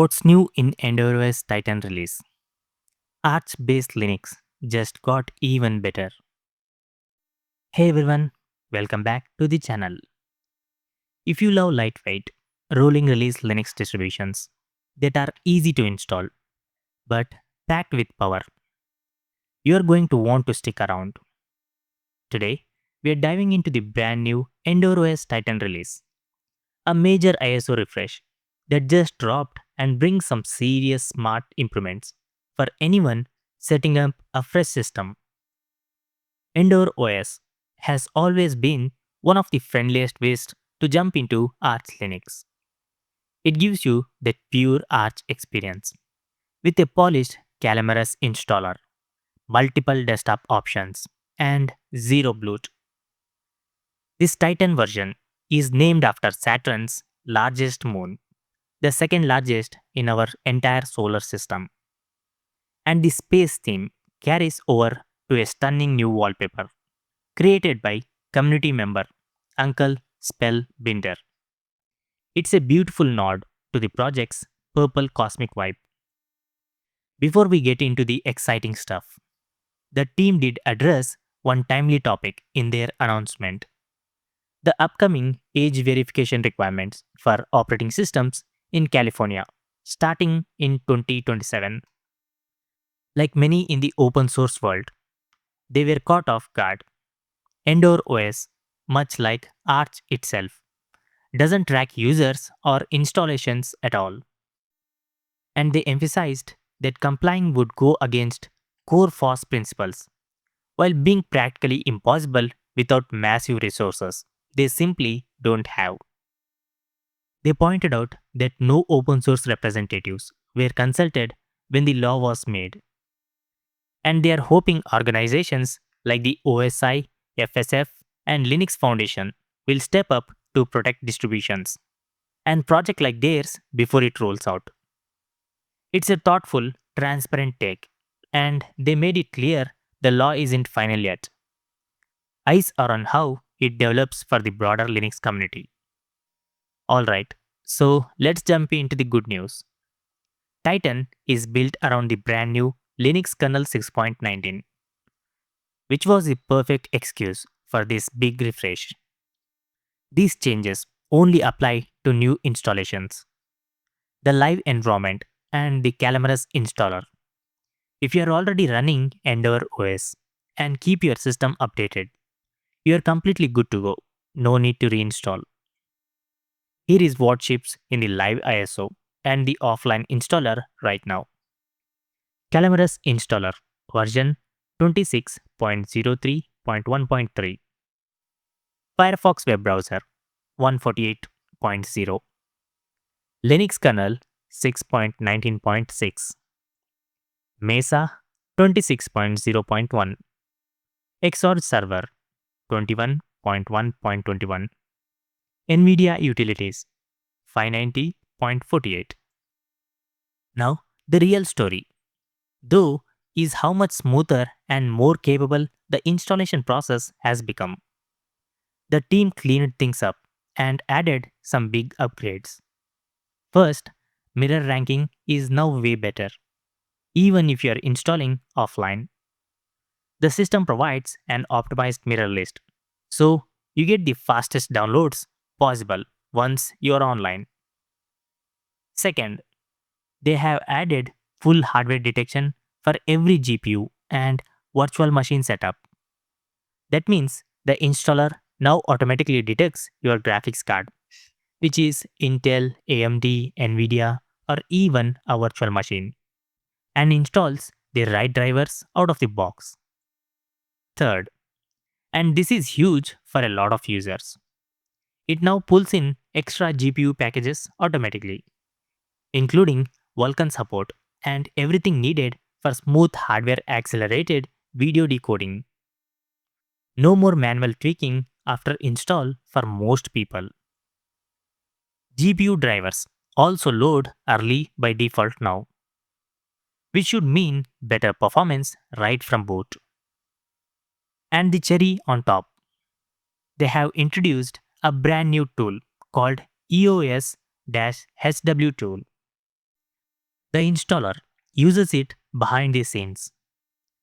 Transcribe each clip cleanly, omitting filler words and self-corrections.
What's new in EndeavourOS Titan release? Arch-based Linux just got even better. Hey everyone, welcome back to the channel. If you love lightweight, rolling release Linux distributions that are easy to install but packed with power, you are going to want to stick around. Today, we are diving into the brand new EndeavourOS Titan release, a major ISO refresh that just dropped and brings some serious smart improvements for anyone setting up a fresh system. EndeavourOS has always been one of the friendliest ways to jump into Arch Linux. It gives you that pure Arch experience with a polished Calamarus installer, multiple desktop options, and zero bloat. This Titan version is named after Saturn's largest moon, the second largest in our entire solar system. And the space theme carries over to a stunning new wallpaper created by community member Uncle Spellbinder. It's a beautiful nod to the project's purple cosmic vibe. Before we get into the exciting stuff, the team did address one timely topic in their announcement: the upcoming age verification requirements for operating systems in California starting in 2027. Like many in the open source world, they were caught off guard. EndeavourOS, much like Arch itself, doesn't track users or installations at all. And they emphasized that complying would go against core FOSS principles while being practically impossible without massive resources they simply don't have. They pointed out that no open source representatives were consulted when the law was made, and they are hoping organizations like the OSI, FSF, and Linux Foundation will step up to protect distributions and projects like theirs before it rolls out. It's a thoughtful, transparent take, and they made it clear the law isn't final yet. Eyes are on how it develops for the broader Linux community. Alright, so let's jump into the good news. Titan is built around the brand new Linux Kernel 6.19, which was the perfect excuse for this big refresh. These changes only apply to new installations, the live environment, and the Calamarus installer. If you are already running EndeavourOS and keep your system updated, you are completely good to go. No need to reinstall. Here is what ships in the live ISO and the offline installer right now. Calamarus installer version 26.03.1.3. Firefox web browser 148.0. Linux kernel 6.19.6. Mesa 26.0.1. Xorg server 21.1.21. NVIDIA utilities 590.48. Now, the real story, though, is how much smoother and more capable the installation process has become. The team cleaned things up and added some big upgrades. First, mirror ranking is now way better, even if you are installing offline. The system provides an optimized mirror list, so you get the fastest downloads possible once you are online. Second, they have added full hardware detection for every GPU and virtual machine setup. That means the installer now automatically detects your graphics card, which is Intel, AMD, Nvidia, or even a virtual machine, and installs the right drivers out of the box. Third, and this is huge for a lot of users, it now pulls in extra GPU packages automatically, including Vulkan support and everything needed for smooth hardware accelerated video decoding. No more manual tweaking after install for most people. GPU drivers also load early by default now, which should mean better performance right from boot. And the cherry on top, they have introduced a brand new tool called eos-hwtool. The installer uses it behind the scenes,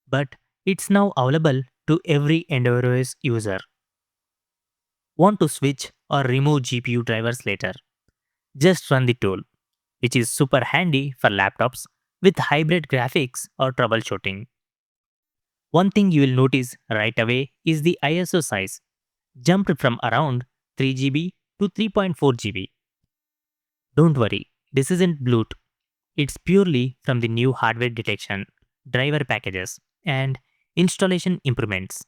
but it's now available to every EndeavourOS user. Want to switch or remove GPU drivers later? Just run the tool, which is super handy for laptops with hybrid graphics or troubleshooting. One thing you will notice right away is the ISO size jumped from around 3 GB to 3.4 GB. Don't worry, this isn't bloat. It's purely from the new hardware detection, driver packages, and installation improvements.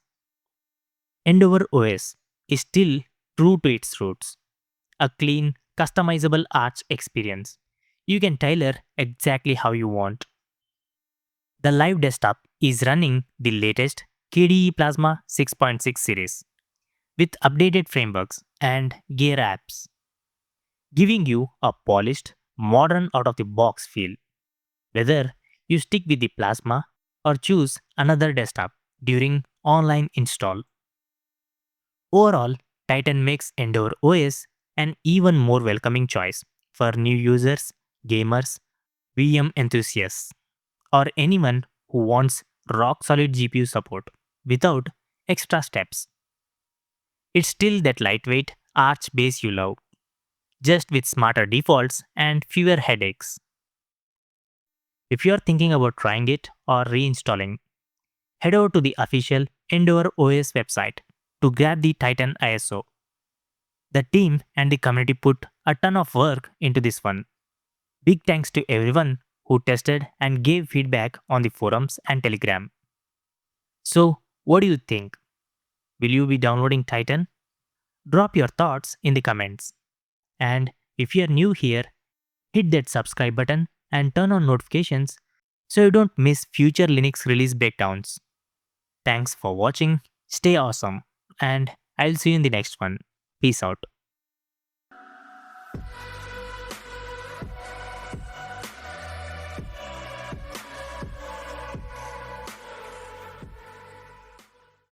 EndeavourOS is still true to its roots, a clean, customizable Arch experience. You can tailor exactly how you want. The live desktop is running the latest KDE Plasma 6.6 series with updated frameworks and gear apps, giving you a polished, modern out of the box feel. Whether you stick with the Plasma or choose another desktop during online install. Overall, Titan makes EndeavourOS an even more welcoming choice for new users, gamers, VM enthusiasts, or anyone who wants rock solid GPU support without extra steps. It's still that lightweight Arch base you love, just with smarter defaults and fewer headaches. If you're thinking about trying it or reinstalling, head over to the official EndeavourOS website to grab the Titan ISO. The team and the community put a ton of work into this one. Big thanks to everyone who tested and gave feedback on the forums and Telegram. So, what do you think? Will you be downloading Titan? Drop your thoughts in the comments. And if you're new here, hit that subscribe button and turn on notifications so you don't miss future Linux release breakdowns. Thanks for watching, stay awesome, and I'll see you in the next one. Peace out.